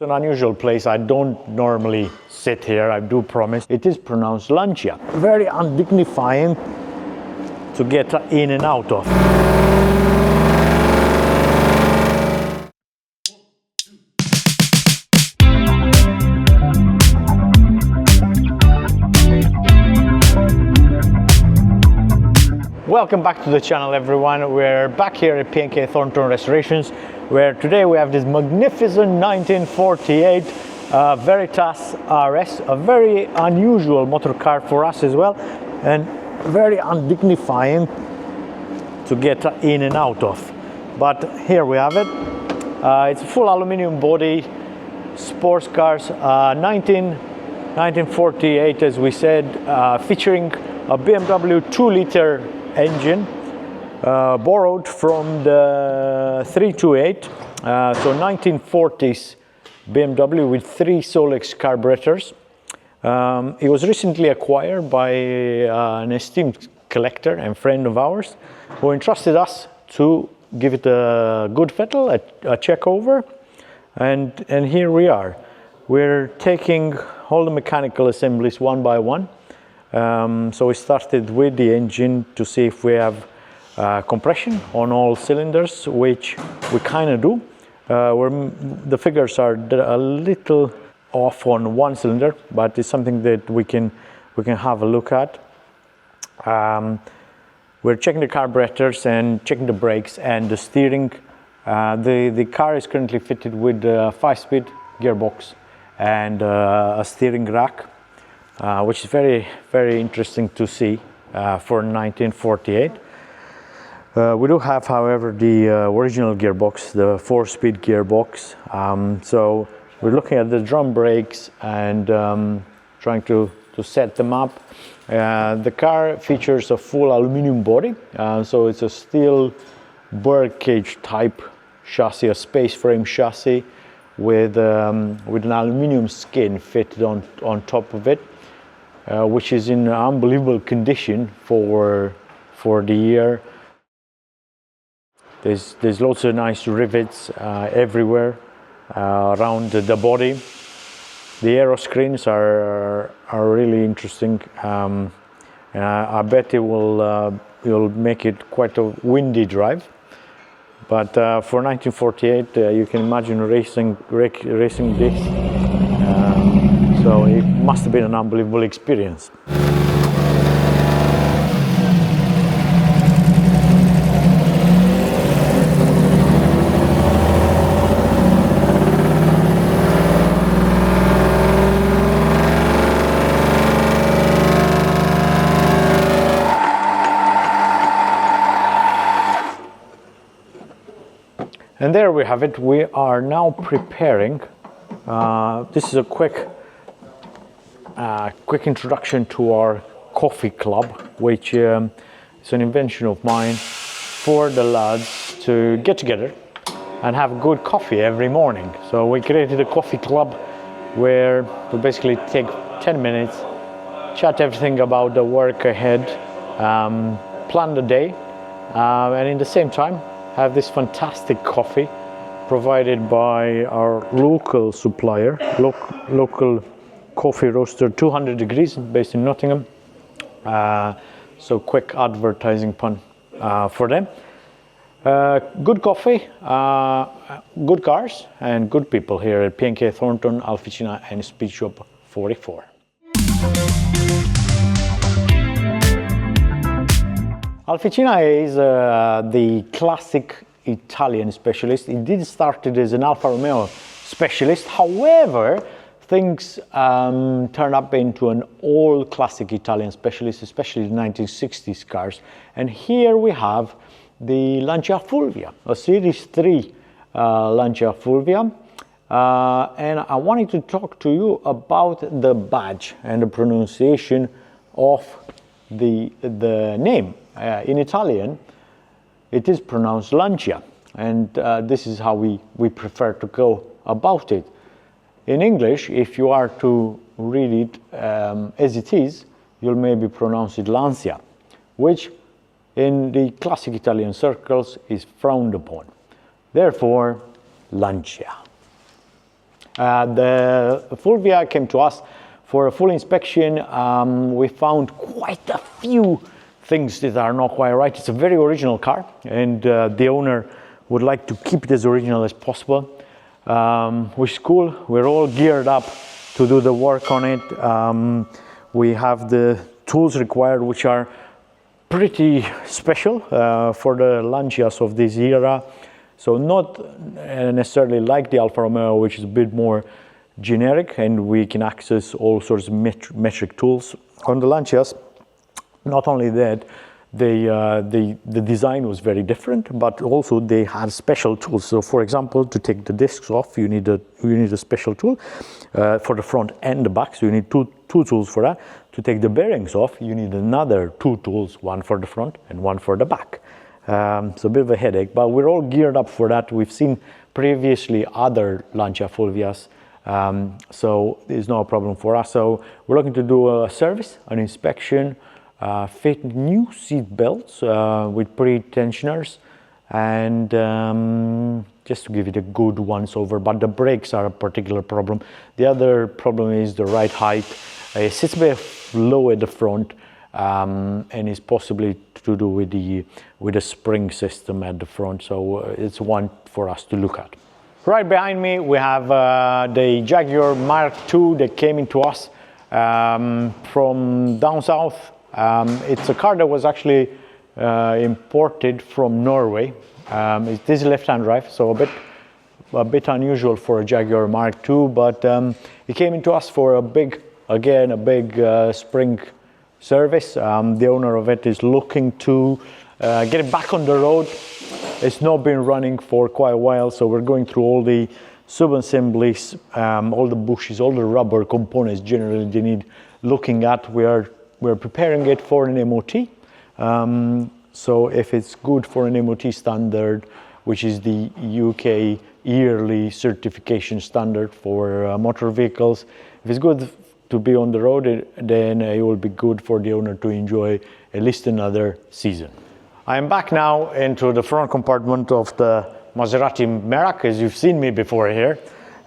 It's an unusual place. I don't normally sit here, I do promise. It is pronounced Lancia. Very undignifying to get in and out of. Welcome back to the channel, everyone. We're back here at P&K Thornton Restorations, where today we have this magnificent 1948 Veritas RS, a very unusual motor car for us as well, and very undignifying to get in and out of. But here we have it. It's a full aluminum body, sports cars, 1948, as we said, featuring a BMW 2-liter engine, borrowed from the 328, so 1940s BMW with 3 Solex carburetors. It was recently acquired by an esteemed collector and friend of ours, who entrusted us to give it a good fettle, a check over, and here we are. We're taking all the mechanical assemblies one by one. So we started with the engine to see if we have compression on all cylinders, which we kind of do. The figures are a little off on one cylinder, but it's something that we can have a look at. We're checking the carburetors and checking the brakes and the steering. The car is currently fitted with a 5-speed gearbox and a steering rack. Which is very, very interesting to see for 1948. We do have, however, the original gearbox, the 4-speed gearbox. So we're looking at the drum brakes and trying to set them up. The car features a full aluminum body, so it's a steel bird cage type chassis, a space frame chassis with an aluminum skin fitted on top of it. Which is in unbelievable condition for the year. There's lots of nice rivets everywhere around the body. The aero screens are really interesting. I bet it will make it quite a windy drive. But for 1948, you can imagine racing this. So it must have been an unbelievable experience. And there we have it. We are now preparing. This is a quick introduction to our coffee club, which is an invention of mine for the lads to get together and have good coffee every morning. So we created a coffee club where we basically take 10 minutes, chat everything about the work ahead, plan the day, and in the same time have this fantastic coffee provided by our local supplier, local coffee roaster, 200 degrees, based in Nottingham. So quick advertising pun for them. Good coffee, good cars, and good people here at P&K Thornton, Alficina and Speed Shop 44. Alficina is the classic Italian specialist. It did started as an Alfa Romeo specialist. However, things turned up into an all classic Italian specialist, especially the 1960s cars. And here we have the Lancia Fulvia, a Series 3 Lancia Fulvia. And I wanted to talk to you about the badge and the pronunciation of the name. In Italian, it is pronounced Lancia, and this is how we prefer to go about it. In English, if you are to read it as it is, you'll maybe pronounce it Lancia, which in the classic Italian circles is frowned upon. Therefore, Lancia. The Fulvia came to us for a full inspection. We found quite a few things that are not quite right. It's a very original car, and the owner would like to keep it as original as possible, which is cool. We're all geared up to do the work on it. We have the tools required, which are pretty special for the Lancias of this era. So not necessarily like the Alfa Romeo, which is a bit more generic, and we can access all sorts of metric tools. On the Lancias, not only that, the design was very different, but also they had special tools. So for example, to take the discs off, you need a special tool for the front and the back. So you need two tools for that. To take the bearings off, you need another 2 tools, one for the front and one for the back. So a bit of a headache, but we're all geared up for that. We've seen previously other Lancia Fulvias, so there's no problem for us. So we're looking to do a service, an inspection, fit new seat belts with pre-tensioners, and just to give it a good once over. But the brakes are a particular problem. The other problem is the ride height. It sits a bit low at the front, and is possibly to do with the spring system at the front. So it's one for us to look at. Right behind me we have the Jaguar Mark II that came into us from down south. It's a car that was actually imported from Norway. It is left-hand drive, so a bit unusual for a Jaguar Mark II, but it came into us for a big spring service. The owner of it is looking to get it back on the road. It's not been running for quite a while, so we're going through all the sub-assemblies, all the bushes, all the rubber components generally they need looking at. We're preparing it for an MOT. So if it's good for an MOT standard, which is the UK yearly certification standard for motor vehicles, if it's good to be on the road, then it will be good for the owner to enjoy at least another season. I am back now into the front compartment of the Maserati Merak, as you've seen me before here.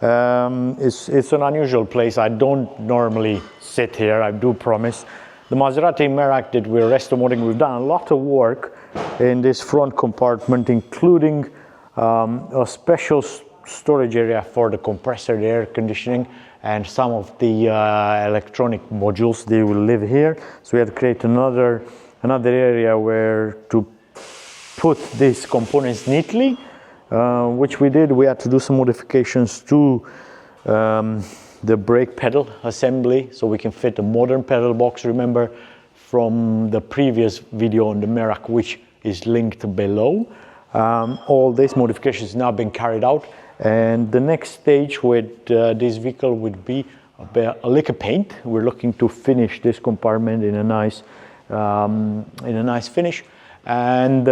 It's an unusual place. I don't normally sit here, I do promise. The Maserati Merak that we're restomodding, we've done a lot of work in this front compartment, including a special storage area for the compressor, the air conditioning, and some of the electronic modules. They will live here. So we had to create another area where to put these components neatly, which we did. We had to do some modifications to the brake pedal assembly, so we can fit a modern pedal box. Remember from the previous video on the Merak, which is linked below. All these modifications now been carried out, and the next stage with this vehicle would be a lick of paint. We're looking to finish this compartment in a nice finish, and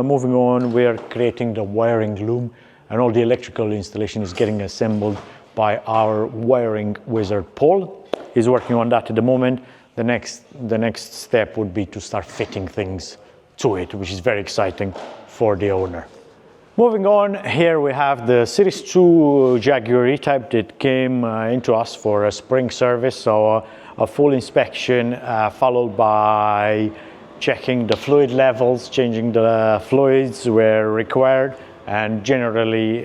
moving on, we are creating the wiring loom, and all the electrical installation is getting assembled by our wiring wizard Paul. He's working on that at the moment. The next step would be to start fitting things to it, which is very exciting for the owner. Moving on, here we have the Series 2 Jaguar E-Type that came into us for a spring service, so a full inspection followed by checking the fluid levels, changing the fluids where required, and generally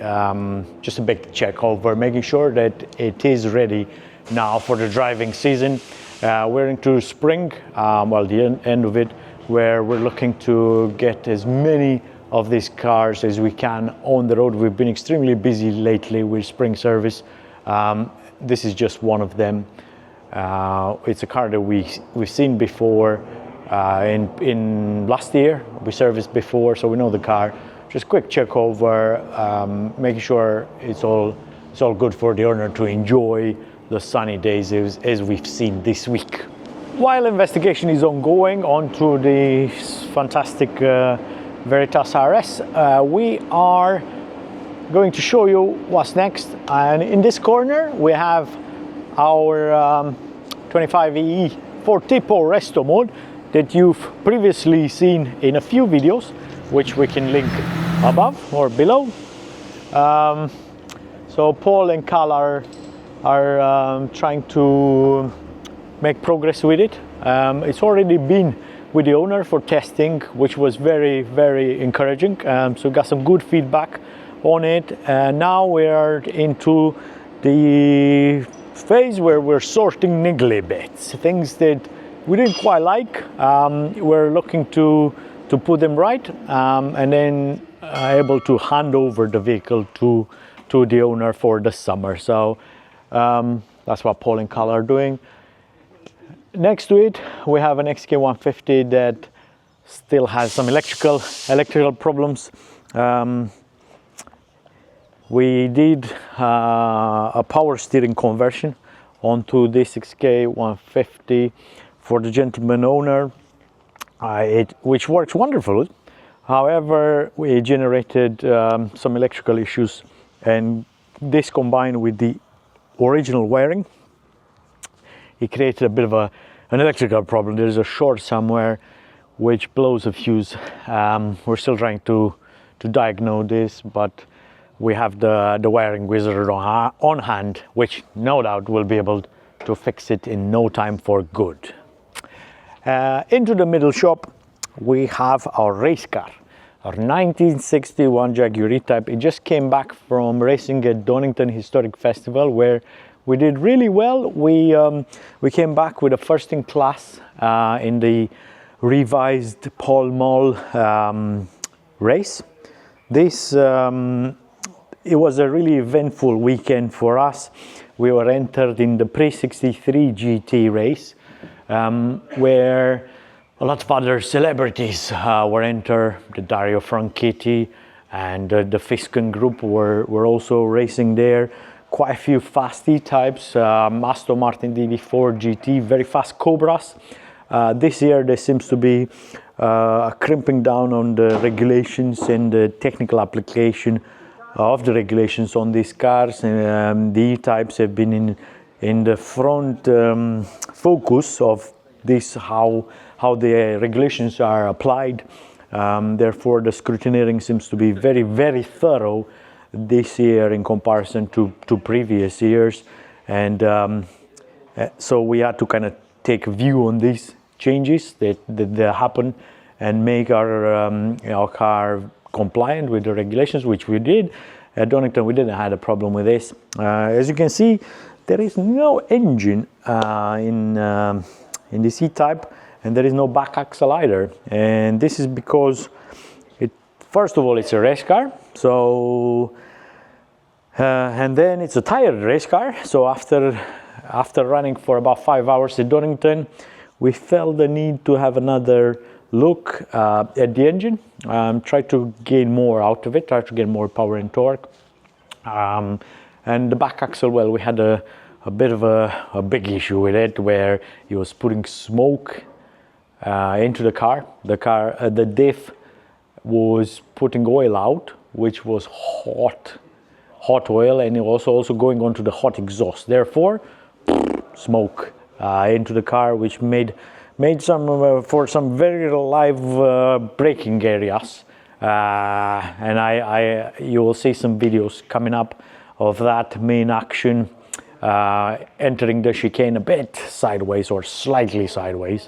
just a big check over, making sure that it is ready now for the driving season. We're into spring, well, the end of it, where we're looking to get as many of these cars as we can on the road. We've been extremely busy lately with spring service. This is just one of them. It's a car that we've seen before in last year. We serviced before, so we know the car. Just quick check over, making sure it's all good for the owner to enjoy the sunny days as we've seen this week. While investigation is ongoing onto the fantastic Veritas RS, we are going to show you what's next. And in this corner we have our 25EE 4TIPO resto mode that you've previously seen in a few videos, which we can link above or below. So Paul and Cal are are trying to make progress with it. It's already been with the owner for testing, which was very, very encouraging. So we got some good feedback on it. And now we are into the phase where we're sorting niggly bits, things that we didn't quite like. We're looking to put them right, and then able to hand over the vehicle to the owner for the summer. So that's what Paul and Carl are doing. Next to it, we have an XKE 150 that still has some electrical problems. We did a power steering conversion onto this XKE 150 for the gentleman owner, which works wonderfully. However, we generated some electrical issues, and this combined with the original wiring, it created a bit of an electrical problem. There is a short somewhere which blows a fuse. We're still trying to diagnose this, but we have the wiring wizard on hand, which no doubt will be able to fix it in no time for good. Into the middle shop, we have our race car, our 1961 Jaguar E-Type. It just came back from racing at Donington Historic Festival, where we did really well. We came back with a first in class in the revised Pall Mall race. This it was a really eventful weekend for us. We were entered in the Pre-63 GT race, where a lot of other celebrities were entered. The Dario Franchitti and the Fisken group were also racing there. Quite a few fast E-types, Aston Martin DB4 GT, very fast Cobras. This year there seems to be crimping down on the regulations and the technical application of the regulations on these cars. The E-types have been in the front focus of this, how the regulations are applied. Therefore, the scrutineering seems to be very, very thorough this year in comparison to previous years. And so we had to kind of take a view on these changes that happen and make our car compliant with the regulations, which we did. At Donington, we didn't have a problem with this. As you can see, there is no engine in this E-Type, and there is no back axle either. And this is because, first of all, it's a race car. So, and then it's a tired race car. So after running for about 5 hours at Donington, we felt the need to have another look at the engine, try to gain more out of it, try to get more power and torque. And the back axle, well, we had a bit of a big issue with it, where it was putting smoke into the car. The diff was putting oil out, which was hot oil, and it was also going onto the hot exhaust. Therefore, smoke into the car, which made some for some very live braking areas, and you will see some videos coming up of that main action, entering the chicane a bit sideways or slightly sideways,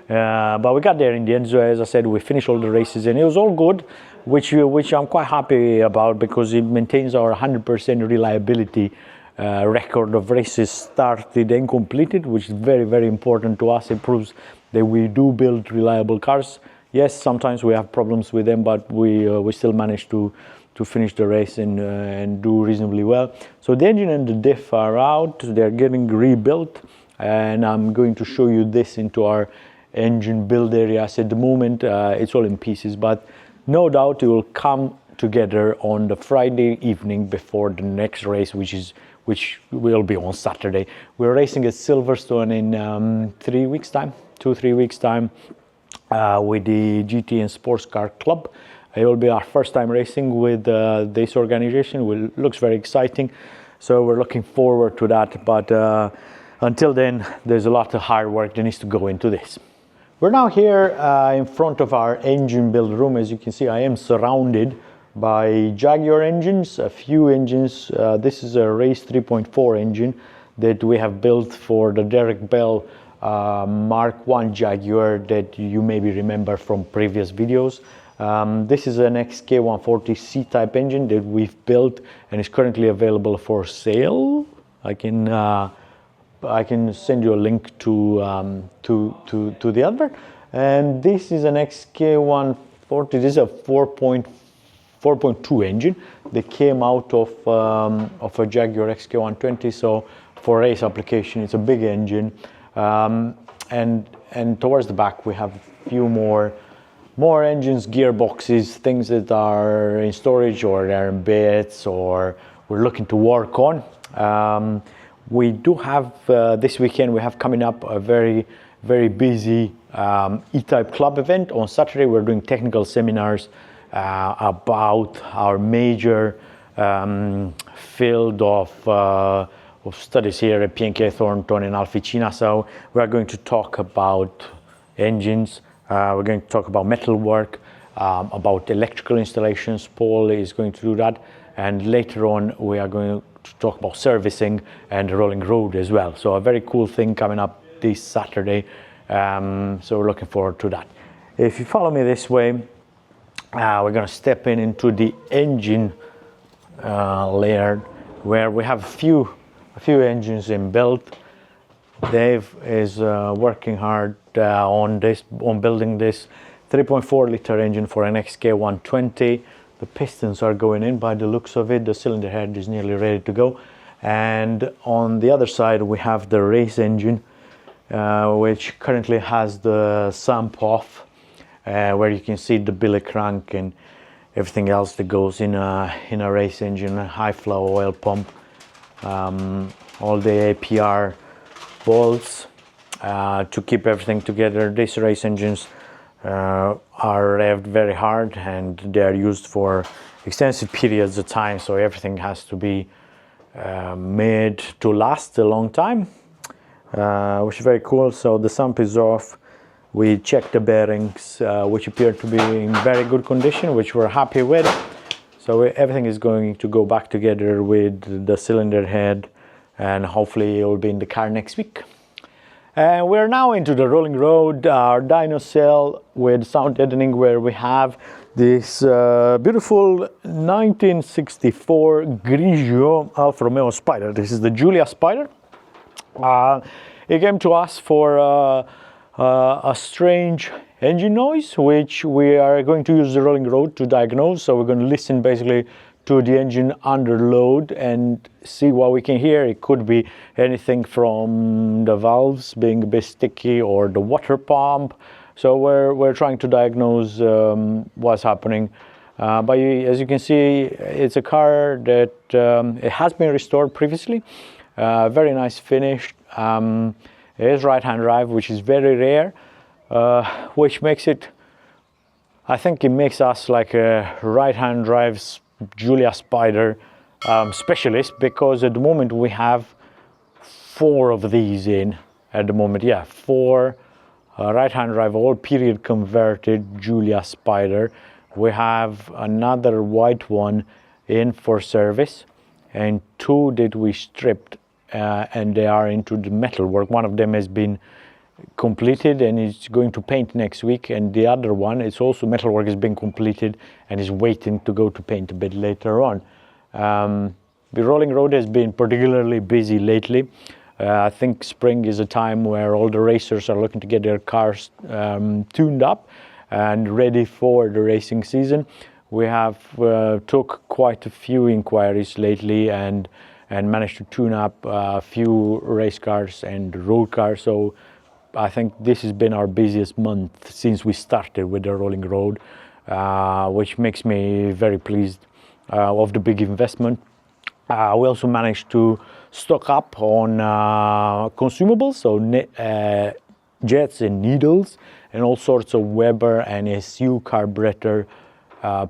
but we got there in the end. So as I said, we finished all the races and it was all good, which I'm quite happy about, because it maintains our 100% reliability record of races started and completed, which is very, very important to us. It proves that we do build reliable cars. Yes, sometimes we have problems with them, but we still manage to finish the race and do reasonably well. So the engine and the diff are out, they're getting rebuilt, and I'm going to show you this into our engine build areas. At the moment it's all in pieces, but no doubt it will come together on the Friday evening before the next race, which will be on Saturday. We're racing at Silverstone in 3 weeks time, 2-3 weeks time, with the GT and Sports Car Club. It will be our first time racing with this organization. It looks very exciting, so we're looking forward to that. But until then, there's a lot of hard work that needs to go into this. We're now here in front of our engine build room. As you can see, I am surrounded by Jaguar Engines, a few engines. This is a Race 3.4 engine that we have built for the Derek Bell Mark 1 Jaguar that you maybe remember from previous videos. This is an XKE 140 C-type engine that we've built and is currently available for sale. I can send you a link to the advert. And this is an XKE 140. This is a 4.2 engine that came out of a Jaguar XKE 120. So for race application, it's a big engine. And towards the back we have a few more engines, gearboxes, things that are in storage or they're in bits or we're looking to work on. We do have this weekend we have coming up a very busy E-Type club event. On Saturday we're doing technical seminars about our major field of studies here at P&K Thornton and Alficina. So we're going to talk about engines, we're going to talk about metalwork, about electrical installations. Paul is going to do that, and later on we are going to talk about servicing and rolling road as well. So a very cool thing coming up this Saturday, so we're looking forward to that. If you follow me this way, we're going to step into the engine layer where we have a few engines in build. Dave is working hard on building this 3.4 liter engine for an XKE 120. The pistons are going in by the looks of it. The cylinder head is nearly ready to go. And on the other side we have the race engine, which currently has the sump off, where you can see the billy crank and everything else that goes in a race engine, a high flow oil pump, all the APR bolts to keep everything together. These race engines are revved very hard and they are used for extensive periods of time, so everything has to be made to last a long time, which is very cool. So the sump is off. We checked the bearings, which appear to be in very good condition, which we're happy with. So everything is going to go back together with the cylinder head, and hopefully it will be in the car next week. And we're now into the rolling road, our dyno cell with sound deadening, where we have this beautiful 1964 Grigio Alfa Romeo Spider. This is the Giulia Spider. It came to us for a strange engine noise, which we are going to use the rolling road to diagnose. So we're going to listen basically to the engine under load and see what we can hear. It could be anything from the valves being a bit sticky or the water pump. So we're trying to diagnose what's happening. But as you can see, it's a car that it has been restored previously. Very nice finish. It is right-hand drive, which is very rare, which makes it, I think it makes us like a right-hand drive Giulia Spider specialist, because at the moment we have 4 of these in at the moment. Yeah, 4 right-hand drive, all period converted Giulia Spider. We have another white one in for service and 2 that we stripped and they are into the metal work. One of them has been completed and is going to paint next week, and the other one, it's also metal work, has been completed and is waiting to go to paint a bit later on. The rolling road has been particularly busy lately. I think spring is a time where all the racers are looking to get their cars tuned up and ready for the racing season. We have took quite a few inquiries lately and managed to tune up a few race cars and road cars. So I think this has been our busiest month since we started with the rolling road, which makes me very pleased of the big investment. We also managed to stock up on consumables, so jets and needles and all sorts of Weber and SU carburettor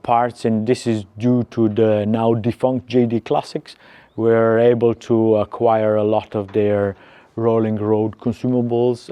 parts, and this is due to the now defunct JD Classics. We're able to acquire a lot of their rolling road consumables,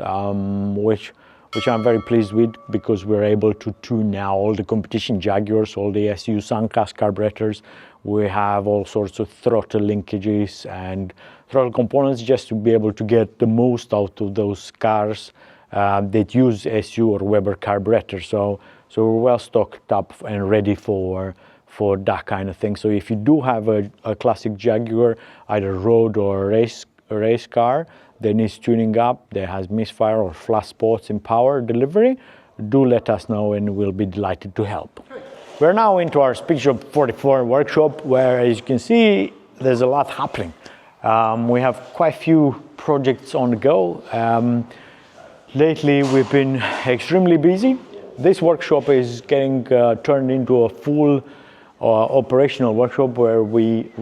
which which I'm very pleased with, because we're able to tune now all the competition Jaguars, all the SU Suncast carburetors. We have all sorts of throttle linkages and throttle components just to be able to get the most out of those cars that use SU or Weber carburetors. So we're well stocked up and ready for that kind of thing. So if you do have a classic Jaguar, either road or race car that needs tuning up, that has misfire or flat spots in power delivery, do let us know and we'll be delighted to help. We're now into our Speed Shop 44 workshop, where, as you can see, there's a lot happening. We have quite a few projects on the go. Lately we've been extremely busy. This workshop is getting turned into a full operational workshop, where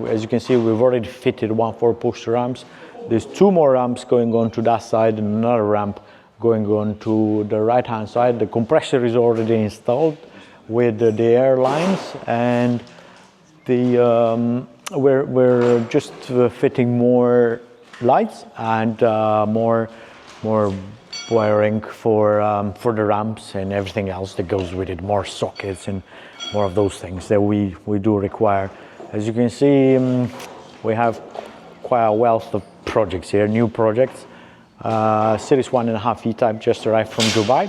as you can see, we've already fitted 4 push ramps. There's 2 more ramps going on to that side and another ramp going on to the right hand side. The compressor is already installed with the airlines, and we're just fitting more lights and more wiring for the ramps and everything else that goes with it, more sockets and more of those things that we do require. As you can see, we have quite a wealth of projects here, new projects. Series 1.5 E-Type just arrived from Dubai.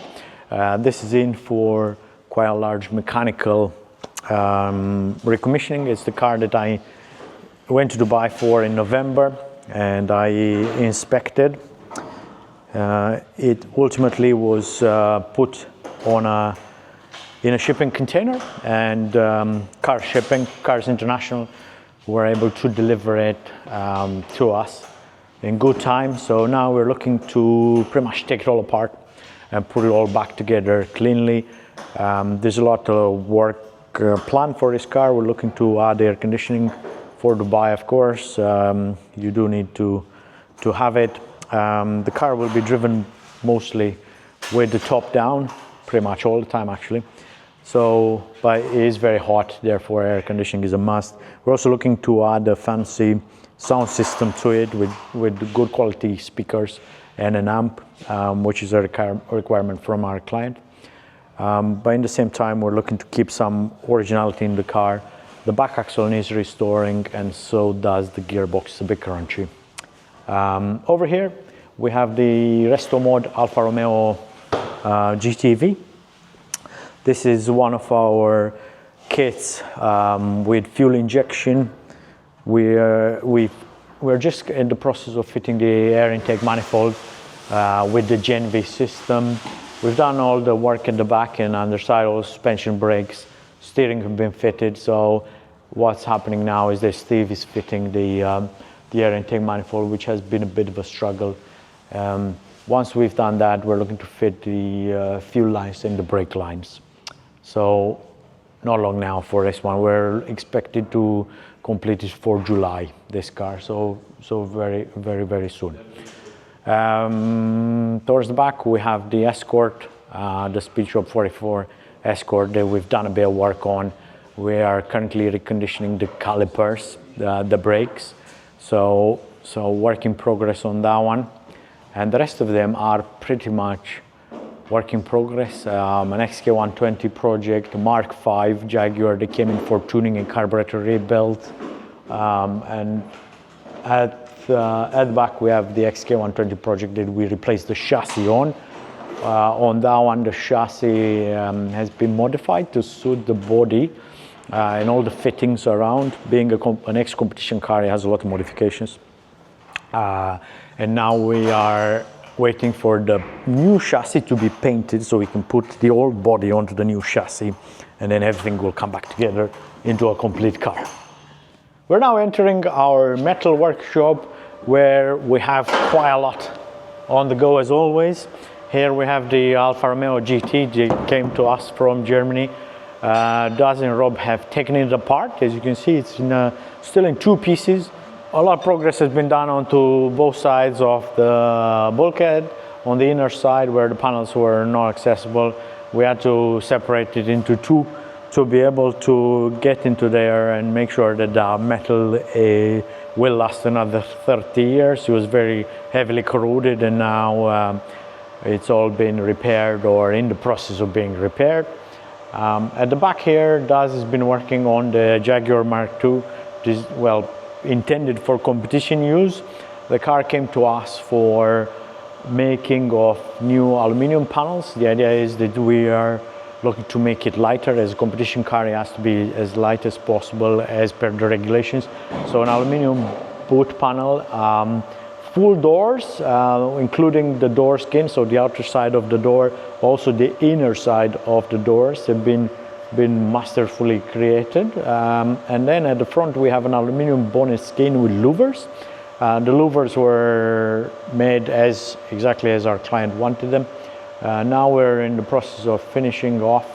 This is in for quite a large mechanical recommissioning. It's the car that I went to Dubai for in November and I inspected. It ultimately was put on in a shipping container, and Cars International were able to deliver it to us in good time. So now we're looking to pretty much take it all apart and put it all back together cleanly. There's a lot of work planned for this car. We're looking to add air conditioning for Dubai, of course. You do need to have it. The car will be driven mostly with the top down, pretty much all the time actually. So, but it is very hot, therefore air conditioning is a must. We're also looking to add a fancy sound system to it with good quality speakers and an amp, which is a requirement from our client. But in the same time, we're looking to keep some originality in the car. The back axle needs restoring, and so does the gearbox. It's a bit crunchy. Over here, we have the restomod Alfa Romeo GTV. This is one of our kits with fuel injection. We're just in the process of fitting the air intake manifold with the Gen V system. We've done all the work in the back and underside, all suspension brakes, steering have been fitted. So what's happening now is that Steve is fitting the air intake manifold, which has been a bit of a struggle. Once we've done that, we're looking to fit the fuel lines and the brake lines. So not long now for this one. We're expected to complete it for July, this car. So very, very, very soon. Towards the back, we have the Escort, the Speed Shop 44 Escort that we've done a bit of work on. We are currently reconditioning the calipers, the brakes. So work in progress on that one. And the rest of them are pretty much work in progress. An XKE 120 project, Mark V Jaguar, they came in for tuning and carburetor rebuild. And at the back, we have the XKE 120 project that we replaced the chassis on. On that one, the chassis has been modified to suit the body and all the fittings around. Being an ex-competition car, it has a lot of modifications. And now we are waiting for the new chassis to be painted so we can put the old body onto the new chassis, and then everything will come back together into a complete car. We're now entering our metal workshop, where we have quite a lot on the go as always. Here we have the Alfa Romeo GT that came to us from Germany. Daz and Rob have taken it apart. As you can see, it's still in 2 pieces. A lot of progress has been done onto both sides of the bulkhead. On the inner side, where the panels were not accessible, we had to separate it into 2 to be able to get into there and make sure that the metal will last another 30 years. It was very heavily corroded, and now It's all been repaired or in the process of being repaired. At the back here, Daz has been working on the Jaguar Mark II. This is, well, intended for competition use. The car came to us for making of new aluminum panels. The idea is that we are looking to make it lighter. As a competition car, it has to be as light as possible as per the regulations. So an aluminum boot panel, full doors, including the door skin, so the outer side of the door, but also the inner side of the doors have been masterfully created. And then at the front we have an aluminum bonnet skin with louvers. The louvers were made exactly as our client wanted them. Now we're in the process of finishing off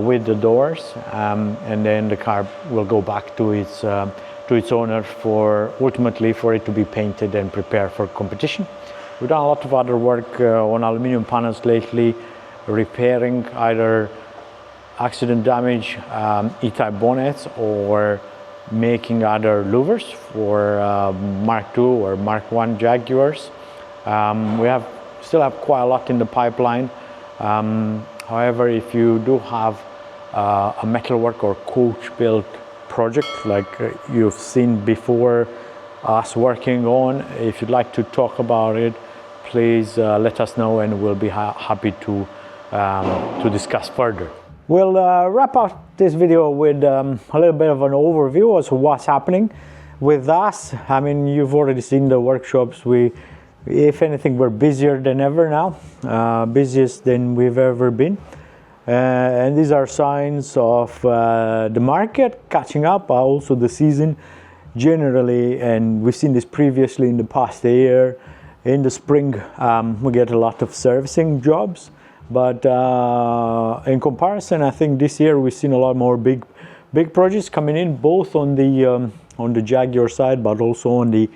with the doors, and then the car will go back to its owner ultimately for it to be painted and prepared for competition. We've done a lot of other work on aluminum panels lately, repairing either accident damage E-type bonnets or making other louvers for Mark II or Mark I Jaguars. We still have quite a lot in the pipeline. However, if you do have a metalwork or coach built project like you've seen before us working on, if you'd like to talk about it, please let us know and we'll be happy to discuss further. We'll wrap up this video with a little bit of an overview as to what's happening with us. I mean, you've already seen the workshops. If anything, we're busier than ever now, busiest than we've ever been. And these are signs of the market catching up, also the season generally, and we've seen this previously in the past year. In the spring, we get a lot of servicing jobs, but in comparison, I think this year we've seen a lot more big projects coming in, both on the Jaguar side, but also on the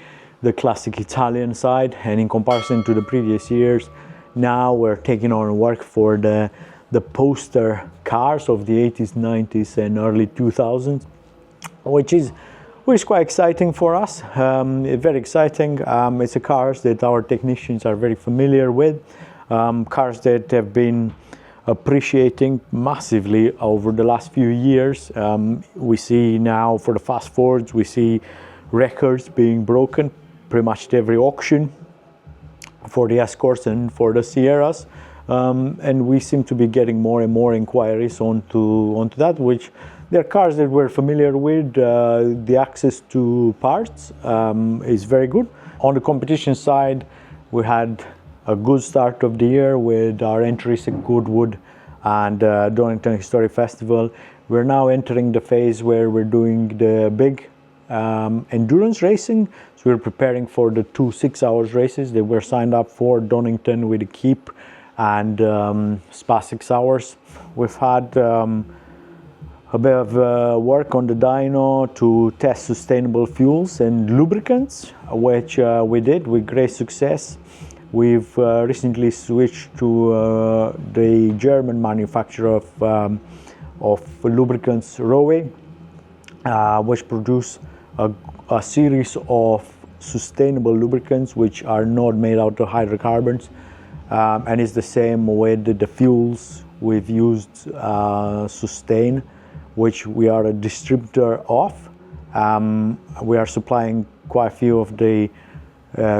classic Italian side. And in comparison to the previous years, now we're taking on work for the poster cars of the 80s, 90s, and early 2000s, which is quite exciting for us. Very exciting. It's a cars that our technicians are very familiar with, cars that have been appreciating massively over the last few years. We see now for the fast forwards, we see records being broken pretty much at every auction for the Escorts and for the Sierras. And we seem to be getting more and more inquiries onto that, which they're cars that we're familiar with. The access to parts is very good. On the competition side, we had a good start of the year with our entries at Goodwood and Donington Historic Festival. We're now entering the phase where we're doing the big endurance racing. So we're preparing for the 2 6-hour races that we're signed up for, Donington with the Keep and Spa 6 hours. We've had a bit of work on the dyno to test sustainable fuels and lubricants, which we did with great success. We've recently switched to the German manufacturer of lubricants, Rowe, which produce a series of sustainable lubricants which are not made out of hydrocarbons. And it's the same with the fuels. We've used Sustain, which we are a distributor of. We are supplying quite a few of the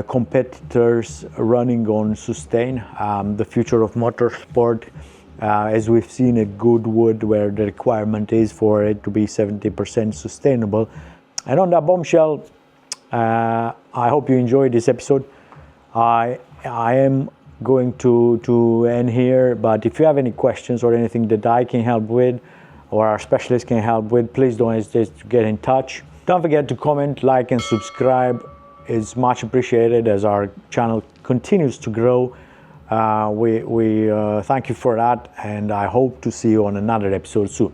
competitors running on Sustain, the future of motorsport, as we've seen at Goodwood, where the requirement is for it to be 70% sustainable. And on that bombshell, I hope you enjoyed this episode. I am going to end here, but if you have any questions or anything that I can help with or our specialist can help with, please don't hesitate to get in touch. Don't forget to comment, like, and subscribe. It's much appreciated as our channel continues to grow. We thank you for that, and I hope to see you on another episode soon.